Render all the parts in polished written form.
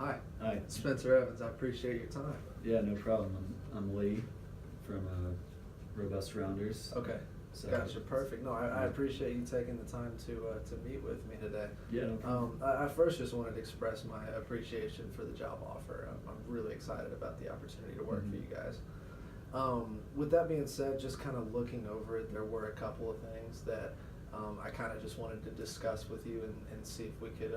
Hi. Hi. Spencer Evans. I appreciate your time. Yeah, no problem. I'm Lee from Robust Rounders. Okay. So, Gotcha. Perfect. No, I appreciate you taking the time to meet with me today. Yeah, no problem. I first just wanted to express my appreciation for the job offer. I'm really excited about the opportunity to work for you guys. With that being said, just kind of looking over it, there were a couple of things that I kind of just wanted to discuss with you and see if we could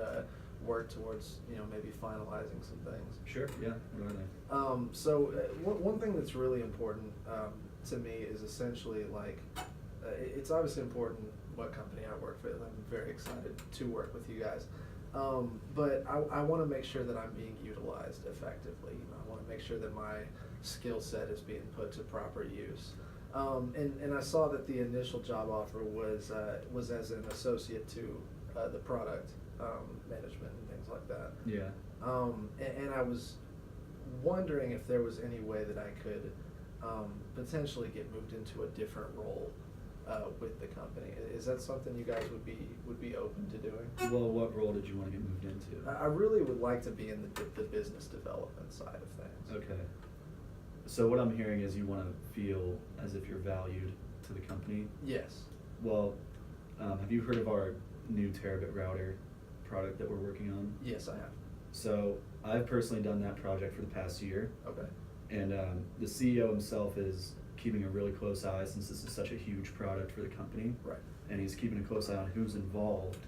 work towards, maybe finalizing some things. Sure. Yeah. What are they? One thing that's really important to me is essentially like, it's obviously important what company I work for. I'm very excited to work with you guys. But I want to make sure that I'm being utilized effectively. I want to make sure that my skill set is being put to proper use. And I saw that the initial job offer was as an associate to the product management and things like that. Yeah. And I was wondering if there was any way that I could potentially get moved into a different role with the company. Is that something you guys would be open to doing? Well, what role did you want to get moved into? I really would like to be in the business development side of things. Okay. So what I'm hearing is you want to feel as if you're valued to the company? Yes. Well, have you heard of our new terabit router product that we're working on? Yes, I have. So I've personally done that project for the past year. Okay. And the CEO himself is keeping a really close eye, since this is such a huge product for the company. Right. And he's keeping a close eye on who's involved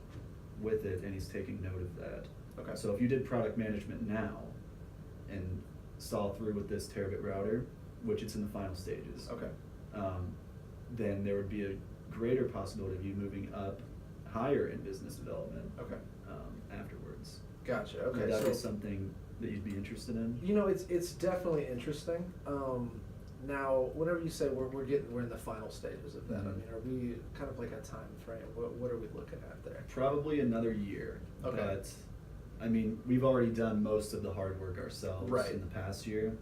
with it, and he's taking note of that. Okay. So if you did product management now and saw through with this terabit router, which it's in the final stages, Okay. then there would be a greater possibility of you moving up higher in business development. Okay. Afterwards. Gotcha. Okay. Would that be So, something that you'd be interested in? it's definitely interesting. Now, whenever you say we're in the final stages of that, I Mhm. mean, are we kind of like a time frame? What are we looking at there? Probably another year. Okay. But I mean, we've already done most of the hard work ourselves Right. in the past year.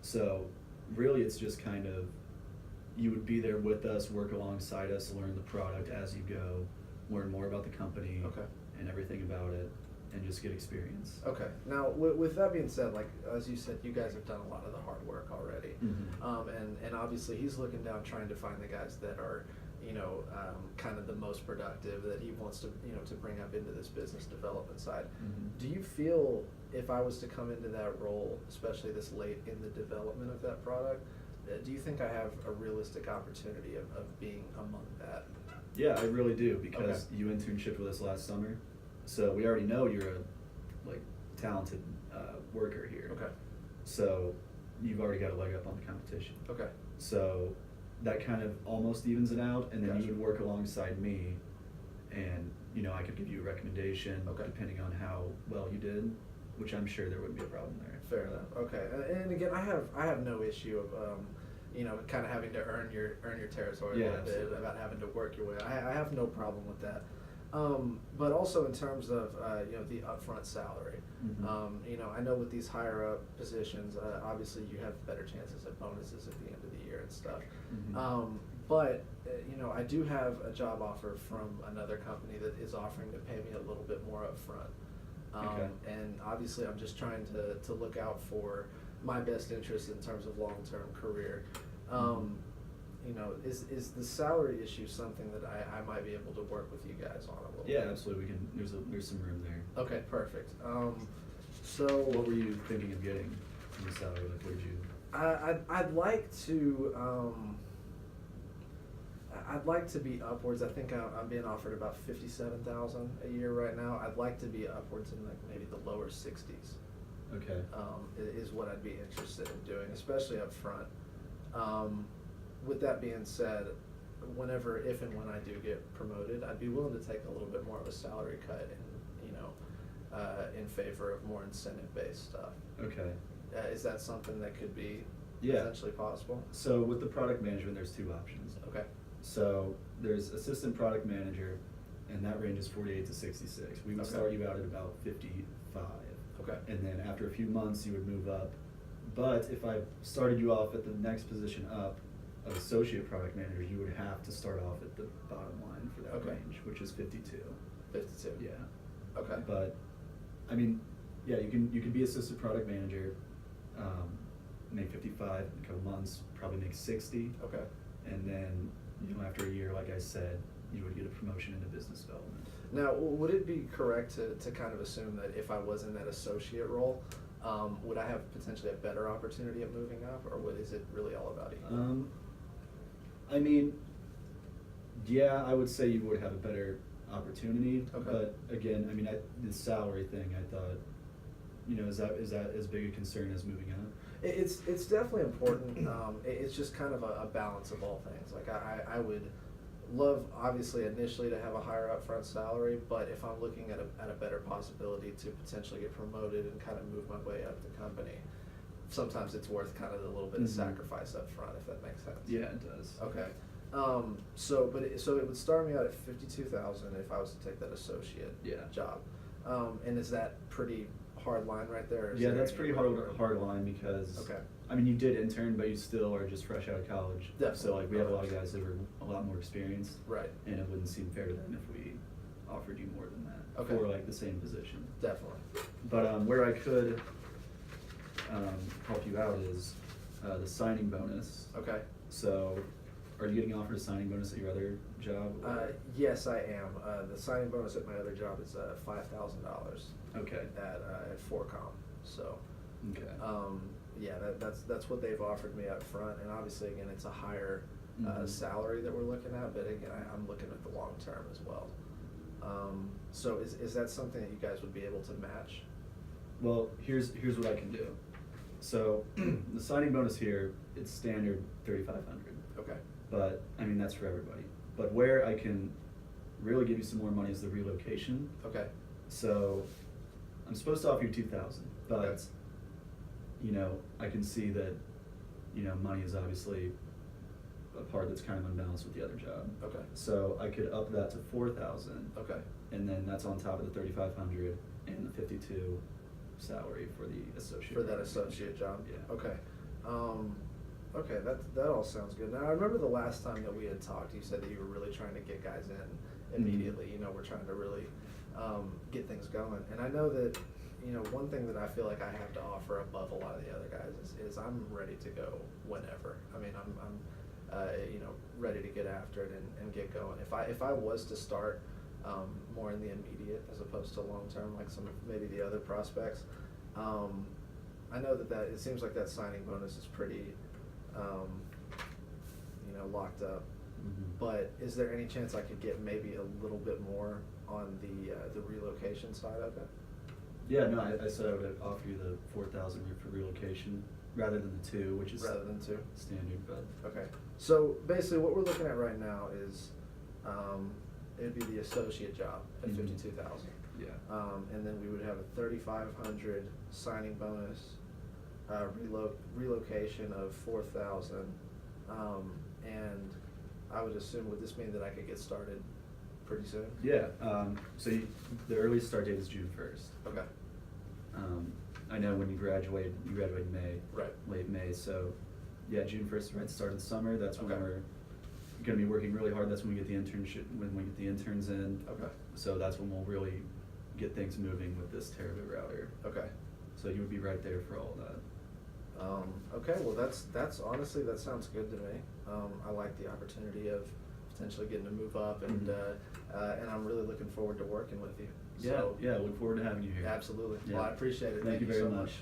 So really it's just kind of, you would be there with us, work alongside us, learn the product as you go, learn more about the company Okay. and everything about it, and just get experience. Okay. Now, with that being said, like as you said, you guys have done a lot of the hard work already, and obviously he's looking down trying to find the guys that are, kind of the most productive that he wants to, to bring up into this business development side. Do you feel if I was to come into that role, especially this late in the development of that product, do you think I have a realistic opportunity of being among that? Yeah, I really do, because Okay. you internship with us last summer. So we already know you're a talented worker here. Okay. So you've already got a leg up on the competition. Okay. So that kind of almost evens it out, and then Gotcha. you would work alongside me, and I could give you a recommendation Okay. depending on how well you did, which I'm sure there wouldn't be a problem there. Fair enough. Okay. And again, I have no issue of kind of having to earn your territory Yeah, a little bit, absolutely. about having to work your way. I have no problem with that. But also in terms of the upfront salary, I know with these higher up positions, obviously you have better chances at bonuses at the end of the year and stuff. But I do have a job offer from another company that is offering to pay me a little bit more upfront. Okay. And obviously I'm just trying to look out for my best interest in terms of long-term career. Is the salary issue something that I might be able to work with you guys on a little Yeah, bit? absolutely. We can. There's some room there. Okay, perfect. What were you thinking of getting from the salary? Like, what did you? I'd like to. I'd like to be upwards. I think I'm being offered about 57,000 a year right now. I'd like to be upwards in like maybe the lower 60s. Okay. Is what I'd be interested in doing, especially up front. With that being said, if and when I do get promoted, I'd be willing to take a little bit more of a salary cut in favor of more incentive-based stuff. Okay. Is that something that could be Yeah. potentially possible? So with the product management, there's two options. Okay. So there's assistant product manager, and that range is 48 to 66. We would Okay. start you out at about 55. Okay. And then after a few months, you would move up. But if I started you off at the next position up of associate product manager, you would have to start off at the bottom line for that Okay. range, which is 52. 52. Yeah. Okay. But I mean, Yeah, you can be assistant product manager, make 55 in a couple months, probably make 60. Okay. And then, after a year, like I said, you would get a promotion into business development. Now, would it be correct to kind of assume that if I was in that associate role, would I have potentially a better opportunity at moving up, or is it really all about you? I mean, yeah, I would say you would have a better opportunity. Okay. But again, I mean, the salary thing, I thought, is that as big a concern as moving up? It's definitely important. It's just kind of a balance of all things. Like I would love, obviously, initially to have a higher upfront salary, but if I'm looking at a better possibility to potentially get promoted and kind of move my way up the company, sometimes it's worth kind of the little bit of sacrifice up front, if that makes sense. Yeah, it does. Okay. So it would start me out at 52,000 if I was to take that associate job. And is that pretty hard line right there? Yeah, that's pretty hard line because, okay. I mean, you did intern, but you still are just fresh out of college. Definitely. So like we have a lot of guys that are a lot more experienced. Right. And it wouldn't seem fair to them if we offered you more than that Okay. for like the same position. Definitely. But where I could help you out is the signing bonus. Okay. So, are you getting offered a signing bonus at your other job? Yes, I am. The signing bonus at my other job is $5,000. Okay. At 4Com. So. Okay. Yeah, that's what they've offered me up front, and obviously, again, it's a higher Mhm. salary that we're looking at, but again, I'm looking at the long term as well. So is that something that you guys would be able to match? Well, here's what I can do. So, the signing bonus here, it's standard 3,500. Okay. But I mean that's for everybody. But where I can really give you some more money is the relocation. Okay. So, I'm supposed to offer you 2,000, but Okay. I can see that money is obviously a part that's kind of unbalanced with the other job. Okay. So I could up that to 4,000. Okay. And then that's on top of the 3,500 and the 52 salary for the associate. For that associate job? Yeah. Okay. Okay, that all sounds good. Now, I remember the last time that we had talked, you said that you were really trying to get guys in immediately. We're trying to really get things going. And I know that, one thing that I feel like I have to offer above a lot of the other guys is I'm ready to go whenever. I mean, I'm ready to get after it and get going. If I was to start more in the immediate as opposed to long term, like some of maybe the other prospects, I know that it seems like that signing bonus is pretty, locked up. Mhm. But is there any chance I could get maybe a little bit more on the relocation side of it? Yeah, no, I said I would offer you the 4,000 for relocation rather than the 2, which is Rather than 2? standard. But Okay. So basically what we're looking at right now is it'd be the associate job at 52,000. yeah. And then we would have a 3,500 signing bonus, relocation of 4,000, and I would assume, would this mean that I could get started pretty soon? Yeah. So the earliest start date is June 1st. Okay. I know when you graduate in May. Right. Late May. So yeah, June 1st, right, start of the summer. That's when Okay. we're going to be working really hard. That's when we get the internship, when we get the interns in. Okay. So that's when we'll really get things moving with this terabit router. Okay. So you would be right there for all of that. Okay, well that's honestly, that sounds good to me. I like the opportunity of potentially getting to move up, and and I'm really looking forward to working with you. Yeah, So, yeah, look forward to having you here. absolutely. Yeah. Well, I appreciate it. Thank you very so much. much.